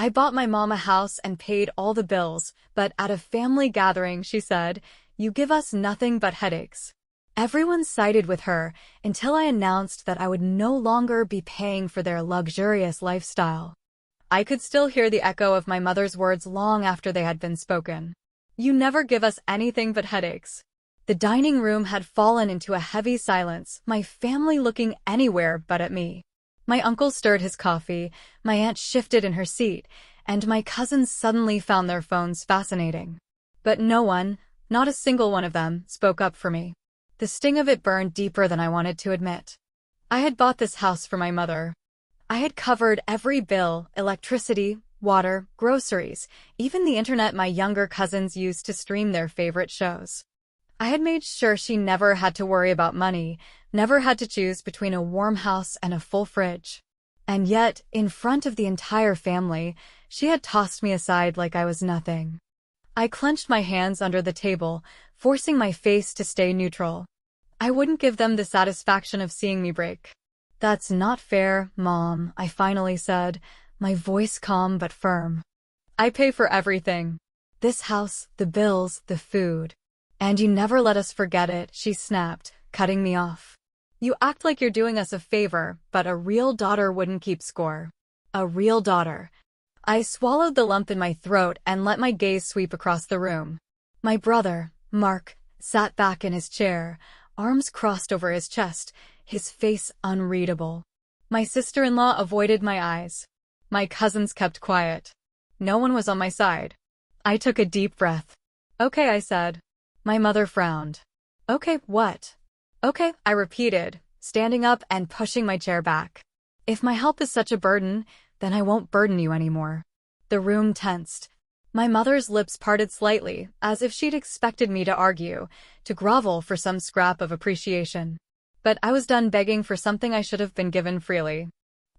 I bought my mom a house and paid all the bills, but at a family gathering, she said, "You give us nothing but headaches." Everyone sided with her until I announced that I would no longer be paying for their luxurious lifestyle. I could still hear the echo of my mother's words long after they had been spoken. "You never give us anything but headaches." The dining room had fallen into a heavy silence, my family looking anywhere but at me. My uncle stirred his coffee, my aunt shifted in her seat, and my cousins suddenly found their phones fascinating. But no one, not a single one of them, spoke up for me. The sting of it burned deeper than I wanted to admit. I had bought this house for my mother. I had covered every bill: electricity, water, groceries, even the internet my younger cousins used to stream their favorite shows. I had made sure she never had to worry about money, never had to choose between a warm house and a full fridge. And yet, in front of the entire family, she had tossed me aside like I was nothing. I clenched my hands under the table, forcing my face to stay neutral. I wouldn't give them the satisfaction of seeing me break. "That's not fair, Mom," I finally said, my voice calm but firm. "I pay for everything. This house, the bills, the food. And you never let us forget it," she snapped, cutting me off. "You act like you're doing us a favor, but a real daughter wouldn't keep score." A real daughter. I swallowed the lump in my throat and let my gaze sweep across the room. My brother, Mark, sat back in his chair, arms crossed over his chest, his face unreadable. My sister-in-law avoided my eyes. My cousins kept quiet. No one was on my side. I took a deep breath. "Okay," I said. My mother frowned. "Okay, what?" "Okay," I repeated, standing up and pushing my chair back. "If my help is such a burden, then I won't burden you anymore." The room tensed. My mother's lips parted slightly, as if she'd expected me to argue, to grovel for some scrap of appreciation. But I was done begging for something I should have been given freely.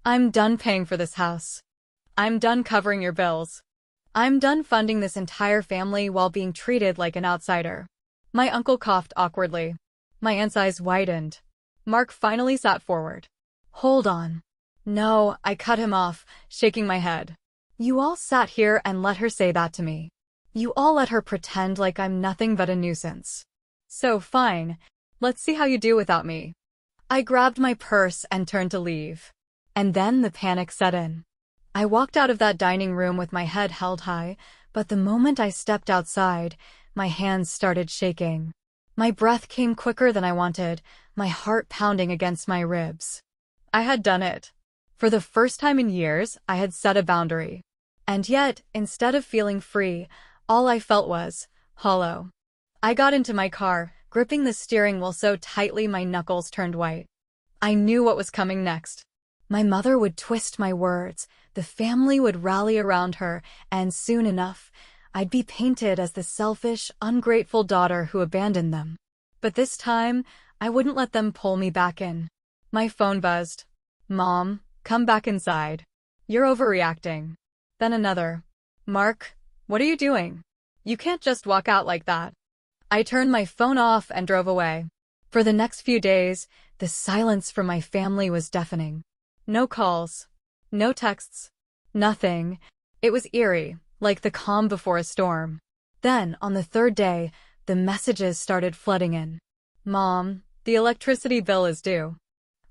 "I'm done paying for this house. I'm done covering your bills. I'm done funding this entire family while being treated like an outsider." My uncle coughed awkwardly. My aunt's eyes widened. Mark finally sat forward. "Hold on." "No," I cut him off, shaking my head. "You all sat here and let her say that to me. You all let her pretend like I'm nothing but a nuisance. So fine, let's see how you do without me." I grabbed my purse and turned to leave. And then the panic set in. I walked out of that dining room with my head held high, but the moment I stepped outside, my hands started shaking. My breath came quicker than I wanted, my heart pounding against my ribs. I had done it. For the first time in years, I had set a boundary. And yet, instead of feeling free, all I felt was hollow. I got into my car, gripping the steering wheel so tightly my knuckles turned white. I knew what was coming next. My mother would twist my words, the family would rally around her, and soon enough, I'd be painted as the selfish, ungrateful daughter who abandoned them. But this time, I wouldn't let them pull me back in. My phone buzzed. "Mom, come back inside. You're overreacting." Then another. "Mark, what are you doing? You can't just walk out like that." I turned my phone off and drove away. For the next few days, the silence from my family was deafening. No calls. No texts. Nothing. It was eerie, like the calm before a storm. Then, on the third day, the messages started flooding in. "Mom, the electricity bill is due.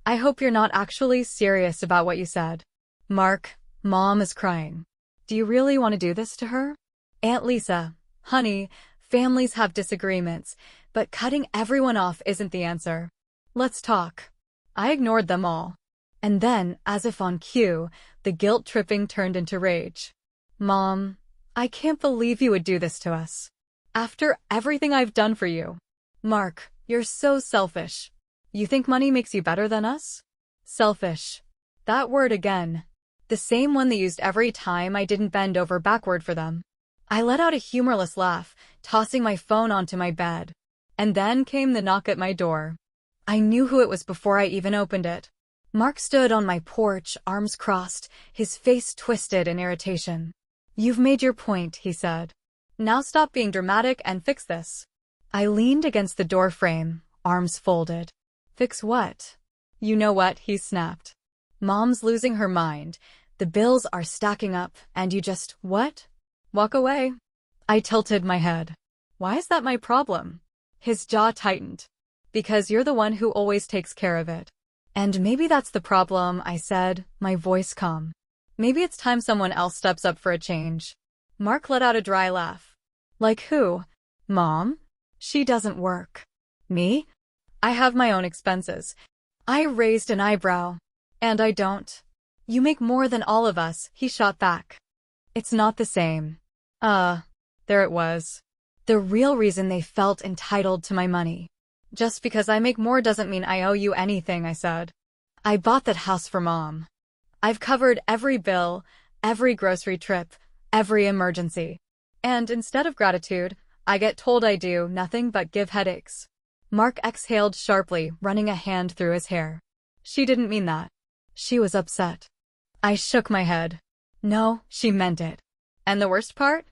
I hope you're not actually serious about what you said." "Mark, Mom is crying. Do you really want to do this to her?" "Aunt Lisa, honey, families have disagreements, but cutting everyone off isn't the answer. Let's talk." I ignored them all. And then, as if on cue, the guilt-tripping turned into rage. "Mom, I can't believe you would do this to us. After everything I've done for you. Mark, you're so selfish. You think money makes you better than us?" Selfish. That word again. The same one they used every time I didn't bend over backward for them. I let out a humorless laugh, tossing my phone onto my bed. And then came the knock at my door. I knew who it was before I even opened it. Mark stood on my porch, arms crossed, his face twisted in irritation. "You've made your point," he said. "Now stop being dramatic and fix this." I leaned against the door frame, arms folded. "Fix what?" "You know what," he snapped. "Mom's losing her mind. The bills are stacking up, and you just, what? Walk away. I tilted my head. Why is that my problem? His jaw tightened. Because you're the one who always takes care of it. And maybe that's the problem, I said, my voice calm. Maybe it's time someone else steps up for a change. Mark let out a dry laugh. Like who? Mom? She doesn't work. Me? I have my own expenses. I raised an eyebrow. And I don't. You make more than all of us, he shot back. It's not the same. There it was. The real reason they felt entitled to my money. Just because I make more doesn't mean I owe you anything, I said. I bought that house for Mom. I've covered every bill, every grocery trip, every emergency. And instead of gratitude, I get told I do nothing but give headaches. Mark exhaled sharply, running a hand through his hair. She didn't mean that. She was upset. I shook my head. No, she meant it. And the worst part?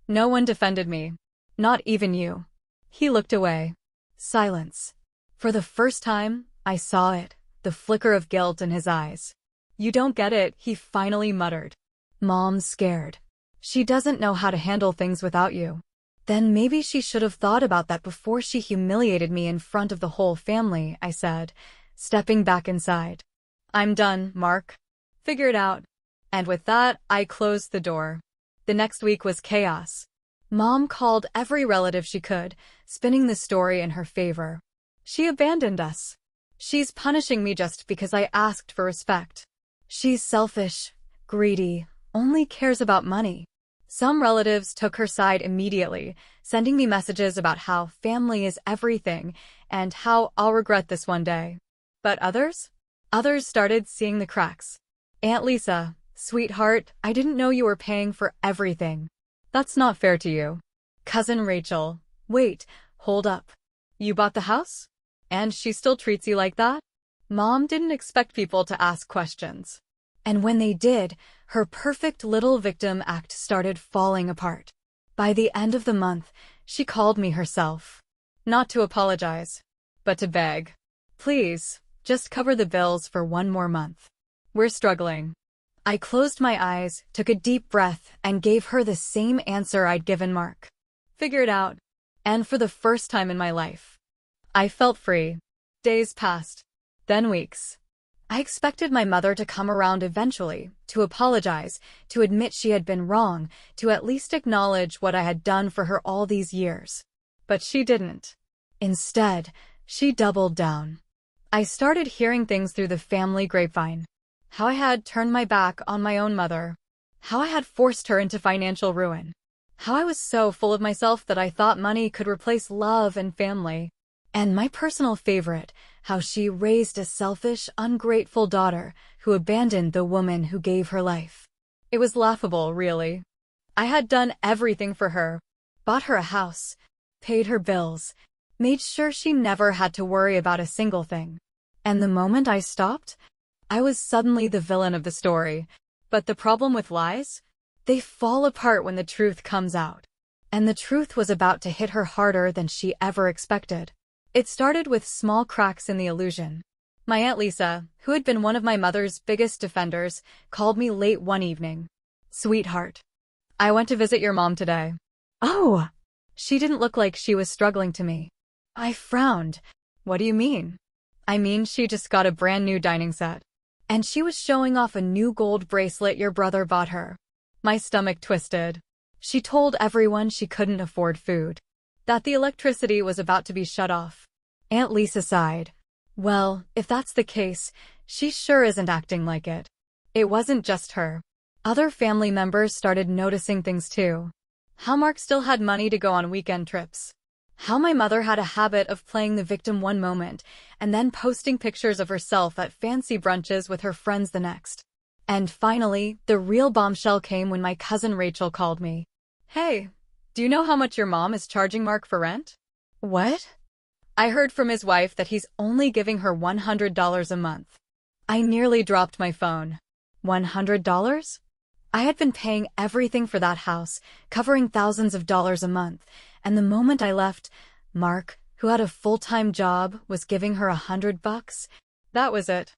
No one defended me. Not even you. He looked away. Silence. For the first time, I saw it, the flicker of guilt in his eyes. You don't get it, he finally muttered. Mom's scared. She doesn't know how to handle things without you. Then maybe she should have thought about that before she humiliated me in front of the whole family, I said, stepping back inside. I'm done, Mark. Figure it out. And with that, I closed the door. The next week was chaos. Mom called every relative she could, spinning the story in her favor. She abandoned us. She's punishing me just because I asked for respect. She's selfish, greedy, only cares about money. Some relatives took her side immediately, sending me messages about how family is everything and how I'll regret this one day. But others started seeing the cracks. Aunt Lisa, sweetheart, I didn't know you were paying for everything. That's not fair to you. Cousin Rachel, wait, hold up. You bought the house? And she still treats you like that? Mom didn't expect people to ask questions. And when they did, her perfect little victim act started falling apart. By the end of the month, she called me herself. Not to apologize, but to beg. Please, just cover the bills for one more month. We're struggling. I closed my eyes, took a deep breath, and gave her the same answer I'd given Mark. Figure it out. And for the first time in my life, I felt free. Days passed, then weeks. I expected my mother to come around eventually, to apologize, to admit she had been wrong, to at least acknowledge what I had done for her all these years. But she didn't. Instead, she doubled down. I started hearing things through the family grapevine. How I had turned my back on my own mother. How I had forced her into financial ruin. How I was so full of myself that I thought money could replace love and family. And my personal favorite, how she raised a selfish, ungrateful daughter who abandoned the woman who gave her life. It was laughable, really. I had done everything for her. Bought her a house, paid her bills, made sure she never had to worry about a single thing. And the moment I stopped, I was suddenly the villain of the story. But the problem with lies? They fall apart when the truth comes out. And the truth was about to hit her harder than she ever expected. It started with small cracks in the illusion. My Aunt Lisa, who had been one of my mother's biggest defenders, called me late one evening. Sweetheart, I went to visit your mom today. Oh! She didn't look like she was struggling to me. I frowned. What do you mean? I mean, she just got a brand new dining set. And she was showing off a new gold bracelet your brother bought her. My stomach twisted. She told everyone she couldn't afford food. That the electricity was about to be shut off. Aunt Lisa sighed. Well, if that's the case, she sure isn't acting like it. It wasn't just her. Other family members started noticing things too. How Mark still had money to go on weekend trips. How my mother had a habit of playing the victim one moment and then posting pictures of herself at fancy brunches with her friends the next. And finally, the real bombshell came when my cousin Rachel called me. Hey, do you know how much your mom is charging Mark for rent? What? I heard from his wife that he's only giving her $100 a month. I nearly dropped my phone. $100? I had been paying everything for that house, covering thousands of dollars a month, and the moment I left, Mark, who had a full-time job, was giving her $100. That was it.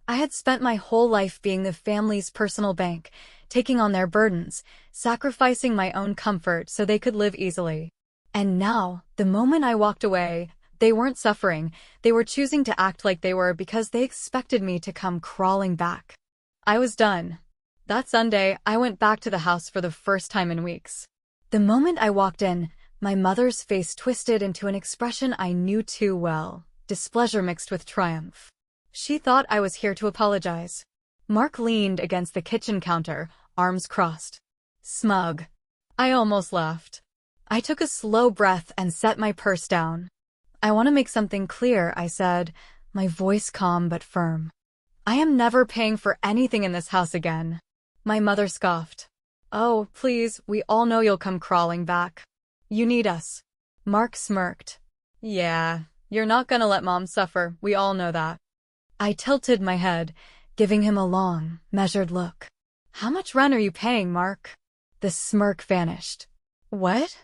I had spent my whole life being the family's personal bank, taking on their burdens, sacrificing my own comfort so they could live easily. And now, the moment I walked away, they weren't suffering, they were choosing to act like they were because they expected me to come crawling back. I was done. That Sunday, I went back to the house for the first time in weeks. The moment I walked in, my mother's face twisted into an expression I knew too well, displeasure mixed with triumph. She thought I was here to apologize. Mark leaned against the kitchen counter, arms crossed. Smug. I almost laughed. I took a slow breath and set my purse down. I want to make something clear, I said, my voice calm but firm. I am never paying for anything in this house again. My mother scoffed. Oh, please, we all know you'll come crawling back. You need us. Mark smirked. Yeah, you're not gonna let Mom suffer, we all know that. I tilted my head, giving him a long, measured look. How much rent are you paying, Mark? The smirk vanished. What?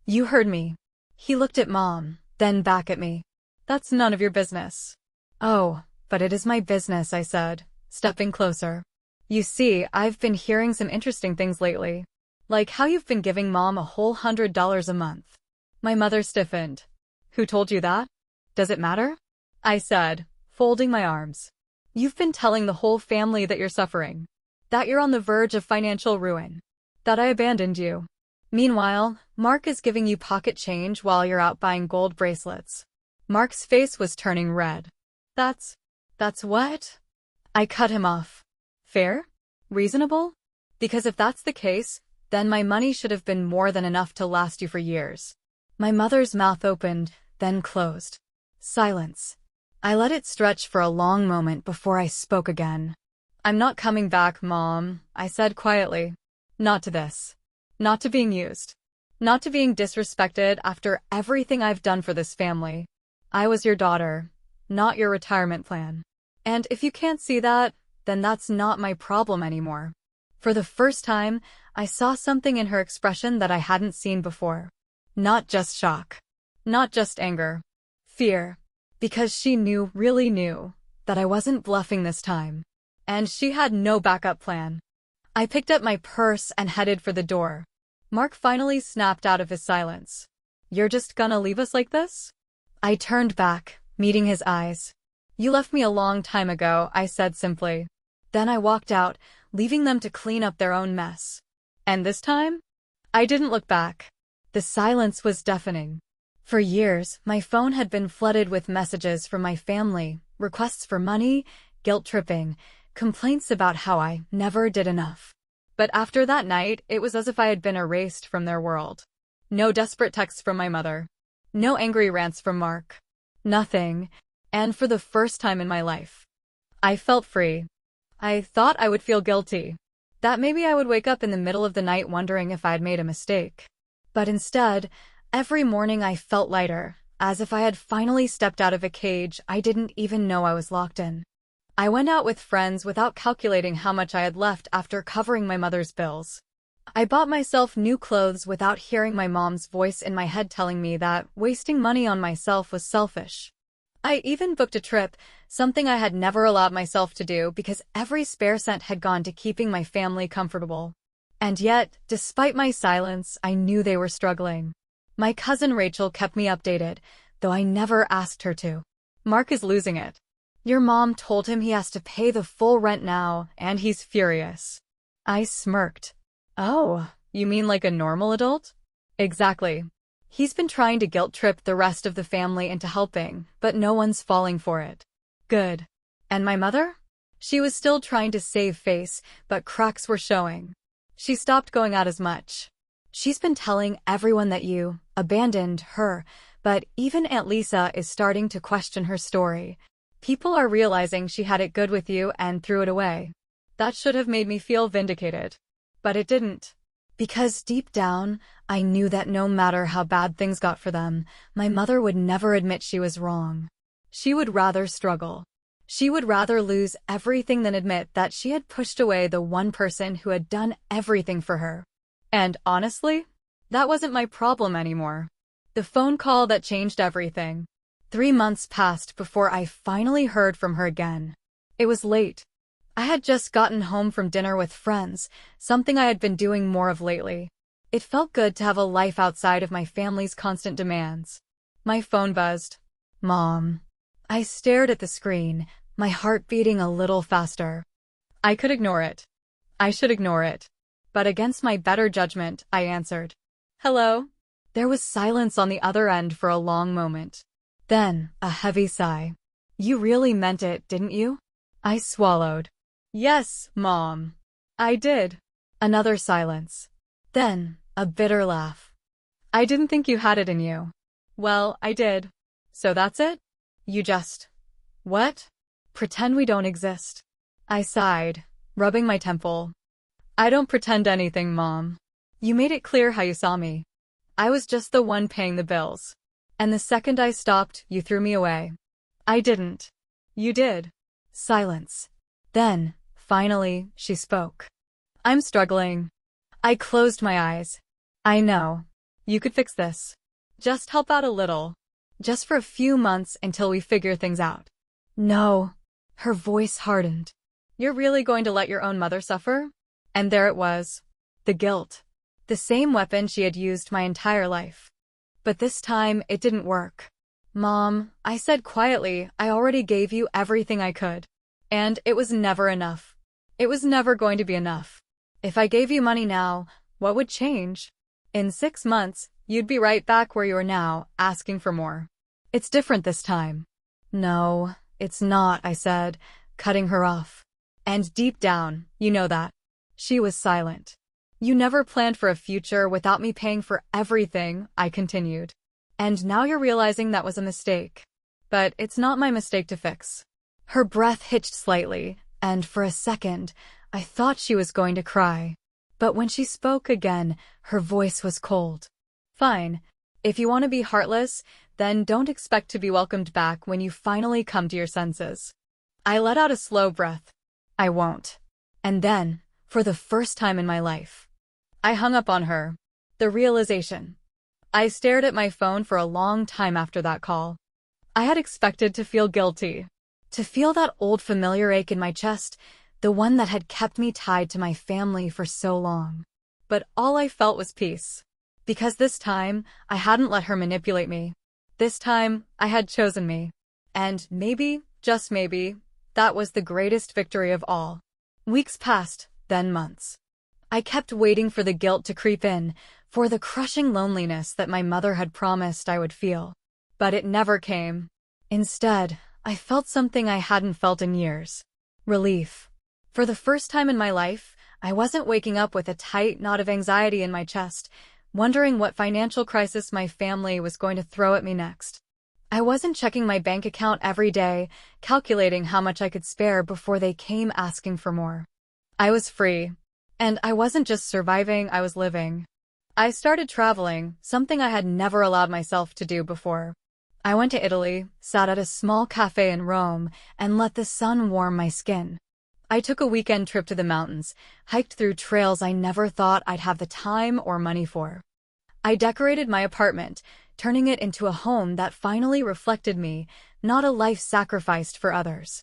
You heard me. He looked at Mom, then back at me. That's none of your business. Oh, but it is my business, I said, stepping closer. You see, I've been hearing some interesting things lately. Like how you've been giving Mom a whole $100 a month. My mother stiffened. Who told you that? Does it matter? I said, folding my arms. You've been telling the whole family that you're suffering. That you're on the verge of financial ruin. That I abandoned you. Meanwhile, Mark is giving you pocket change while you're out buying gold bracelets. Mark's face was turning red. That's what? I cut him off. Fair? Reasonable? Because if that's the case, then my money should have been more than enough to last you for years. My mother's mouth opened, then closed. Silence. I let it stretch for a long moment before I spoke again. I'm not coming back, Mom, I said quietly. Not to this. Not to being used. Not to being disrespected after everything I've done for this family. I was your daughter, not your retirement plan. And if you can't see that, then that's not my problem anymore. For the first time, I saw something in her expression that I hadn't seen before. Not just shock. Not just anger. Fear. Because she knew, really knew, that I wasn't bluffing this time. And she had no backup plan. I picked up my purse and headed for the door. Mark finally snapped out of his silence. You're just gonna leave us like this? I turned back, meeting his eyes. You left me a long time ago, I said simply. Then I walked out, leaving them to clean up their own mess. And this time? I didn't look back. The silence was deafening. For years, my phone had been flooded with messages from my family, requests for money, guilt-tripping, complaints about how I never did enough. But after that night, it was as if I had been erased from their world. No desperate texts from my mother. No angry rants from Mark. Nothing. And for the first time in my life, I felt free. I thought I would feel guilty. That maybe I would wake up in the middle of the night wondering if I had made a mistake. But instead, every morning I felt lighter, as if I had finally stepped out of a cage I didn't even know I was locked in. I went out with friends without calculating how much I had left after covering my mother's bills. I bought myself new clothes without hearing my mom's voice in my head telling me that wasting money on myself was selfish. I even booked a trip, something I had never allowed myself to do because every spare cent had gone to keeping my family comfortable. And yet, despite my silence, I knew they were struggling. My cousin Rachel kept me updated, though I never asked her to. Mark is losing it. Your mom told him he has to pay the full rent now, and he's furious. I smirked. Oh, you mean like a normal adult? Exactly. He's been trying to guilt-trip the rest of the family into helping, but no one's falling for it. Good. And my mother? She was still trying to save face, but cracks were showing. She stopped going out as much. She's been telling everyone that you abandoned her, but even Aunt Lisa is starting to question her story. People are realizing she had it good with you and threw it away. That should have made me feel vindicated. But it didn't. Because deep down, I knew that no matter how bad things got for them, my mother would never admit she was wrong. She would rather struggle. She would rather lose everything than admit that she had pushed away the one person who had done everything for her. And honestly, that wasn't my problem anymore. The phone call that changed everything. 3 months passed before I finally heard from her again. It was late. I had just gotten home from dinner with friends, something I had been doing more of lately. It felt good to have a life outside of my family's constant demands. My phone buzzed. Mom. I stared at the screen, my heart beating a little faster. I could ignore it. I should ignore it. But against my better judgment, I answered. Hello? There was silence on the other end for a long moment. Then, a heavy sigh. You really meant it, didn't you? I swallowed. Yes, Mom. I did. Another silence. Then, a bitter laugh. I didn't think you had it in you. Well, I did. So that's it? You just… What? Pretend we don't exist. I sighed, rubbing my temple. I don't pretend anything, Mom. You made it clear how you saw me. I was just the one paying the bills. And the second I stopped, you threw me away. I didn't. You did. Silence. Then, finally, she spoke. I'm struggling. I closed my eyes. I know. You could fix this. Just help out a little. Just for a few months until we figure things out. No. Her voice hardened. You're really going to let your own mother suffer? And there it was. The guilt. The same weapon she had used my entire life. But this time, it didn't work. Mom, I said quietly, I already gave you everything I could. And it was never enough. It was never going to be enough. If I gave you money now, what would change? In 6 months, you'd be right back where you are now, asking for more. It's different this time. No, it's not, I said, cutting her off. And deep down, you know that. She was silent. You never planned for a future without me paying for everything, I continued. And now you're realizing that was a mistake. But it's not my mistake to fix. Her breath hitched slightly, and for a second, I thought she was going to cry. But when she spoke again, her voice was cold. Fine. If you want to be heartless, then don't expect to be welcomed back when you finally come to your senses. I let out a slow breath. I won't. And then, for the first time in my life, I hung up on her. The realization. I stared at my phone for a long time after that call. I had expected to feel guilty. To feel that old familiar ache in my chest, the one that had kept me tied to my family for so long. But all I felt was peace. Because this time, I hadn't let her manipulate me. This time, I had chosen me. And maybe, just maybe, that was the greatest victory of all. Weeks passed, then months. I kept waiting for the guilt to creep in, for the crushing loneliness that my mother had promised I would feel. But it never came. Instead, I felt something I hadn't felt in years. Relief. For the first time in my life, I wasn't waking up with a tight knot of anxiety in my chest, wondering what financial crisis my family was going to throw at me next. I wasn't checking my bank account every day, calculating how much I could spare before they came asking for more. I was free. And I wasn't just surviving, I was living. I started traveling, something I had never allowed myself to do before. I went to Italy, sat at a small cafe in Rome, and let the sun warm my skin. I took a weekend trip to the mountains, hiked through trails I never thought I'd have the time or money for. I decorated my apartment, turning it into a home that finally reflected me, not a life sacrificed for others.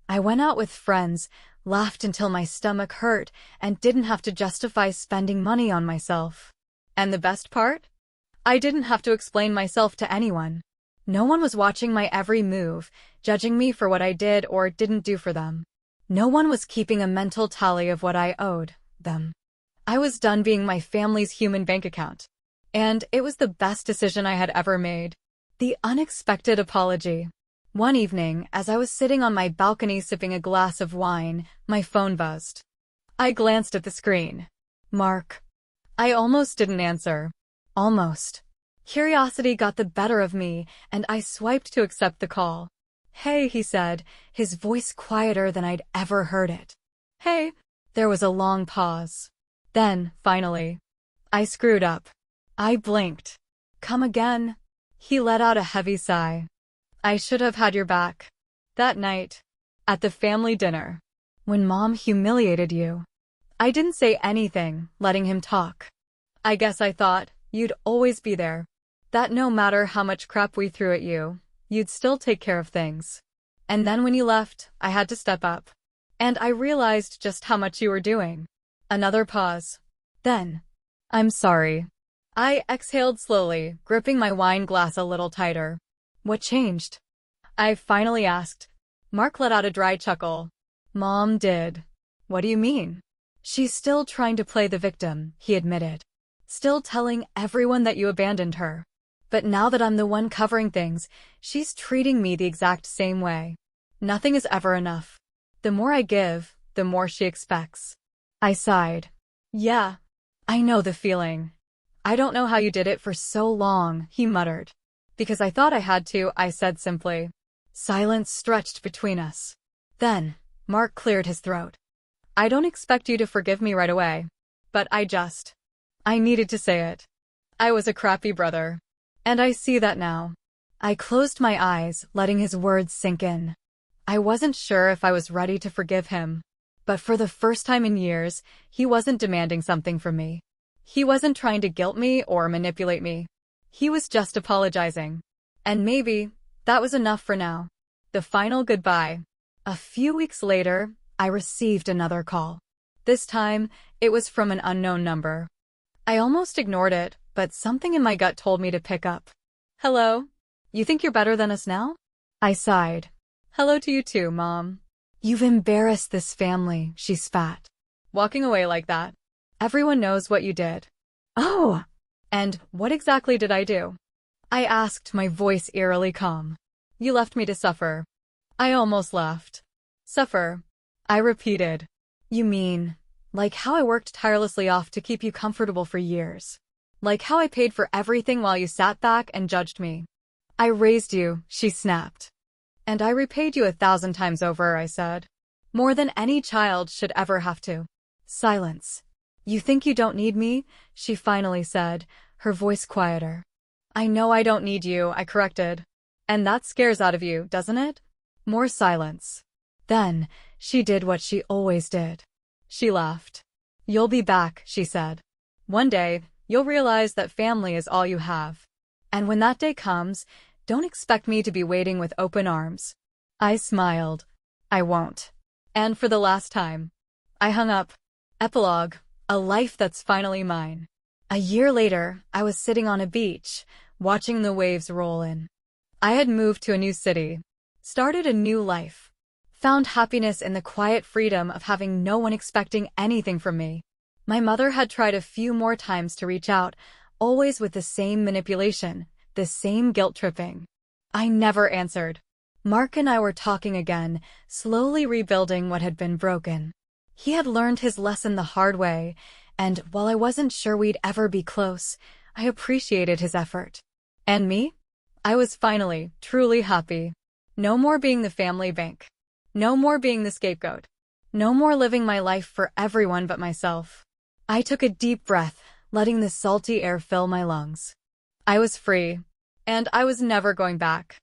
I went out with friends, laughed until my stomach hurt, and didn't have to justify spending money on myself. And the best part? I didn't have to explain myself to anyone. No one was watching my every move, judging me for what I did or didn't do for them. No one was keeping a mental tally of what I owed them. I was done being my family's human bank account. And it was the best decision I had ever made. The unexpected apology. One evening, as I was sitting on my balcony sipping a glass of wine, my phone buzzed. I glanced at the screen. Mark. I almost didn't answer. Almost. Curiosity got the better of me, and I swiped to accept the call. Hey, he said, his voice quieter than I'd ever heard it. Hey. There was a long pause. Then, finally, I screwed up. I blinked. Come again? He let out a heavy sigh. I should have had your back. That night, at the family dinner, when Mom humiliated you. I didn't say anything, letting him talk. I guess I thought you'd always be there. That no matter how much crap we threw at you, you'd still take care of things. And then when you left, I had to step up. And I realized just how much you were doing. Another pause. Then, I'm sorry. I exhaled slowly, gripping my wine glass a little tighter. What changed? I finally asked. Mark let out a dry chuckle. Mom did. What do you mean? She's still trying to play the victim, he admitted. Still telling everyone that you abandoned her. But now that I'm the one covering things, she's treating me the exact same way. Nothing is ever enough. The more I give, the more she expects. I sighed. Yeah, I know the feeling. I don't know how you did it for so long, he muttered. Because I thought I had to, I said simply. Silence stretched between us. Then, Mark cleared his throat. I don't expect you to forgive me right away. But I needed to say it. I was a crappy brother. And I see that now. I closed my eyes, letting his words sink in. I wasn't sure if I was ready to forgive him. But for the first time in years, he wasn't demanding something from me. He wasn't trying to guilt me or manipulate me. He was just apologizing. And maybe that was enough for now. The final goodbye. A few weeks later, I received another call. This time, it was from an unknown number. I almost ignored it, but something in my gut told me to pick up. Hello? You think you're better than us now? I sighed. Hello to you too, Mom. You've embarrassed this family, she spat. Walking away like that. Everyone knows what you did. Oh! And what exactly did I do? I asked, my voice eerily calm. You left me to suffer. I almost left. Suffer. I repeated. You mean, like how I worked tirelessly off to keep you comfortable for years. Like how I paid for everything while you sat back and judged me. I raised you, she snapped. And I repaid you 1,000 times over, I said. More than any child should ever have to. Silence. You think you don't need me? She finally said, her voice quieter. I know I don't need you, I corrected. And that scares out of you, doesn't it? More silence. Then, she did what she always did. She laughed. You'll be back, she said. One day, you'll realize that family is all you have. And when that day comes, don't expect me to be waiting with open arms. I smiled. I won't. And for the last time. I hung up. Epilogue. A life that's finally mine. A year later, I was sitting on a beach, watching the waves roll in. I had moved to a new city. Started a new life. Found happiness in the quiet freedom of having no one expecting anything from me. My mother had tried a few more times to reach out, always with the same manipulation, the same guilt-tripping. I never answered. Mark and I were talking again, slowly rebuilding what had been broken. He had learned his lesson the hard way, and while I wasn't sure we'd ever be close, I appreciated his effort. And me? I was finally, truly happy. No more being the family bank. No more being the scapegoat. No more living my life for everyone but myself. I took a deep breath, letting the salty air fill my lungs. I was free, and I was never going back.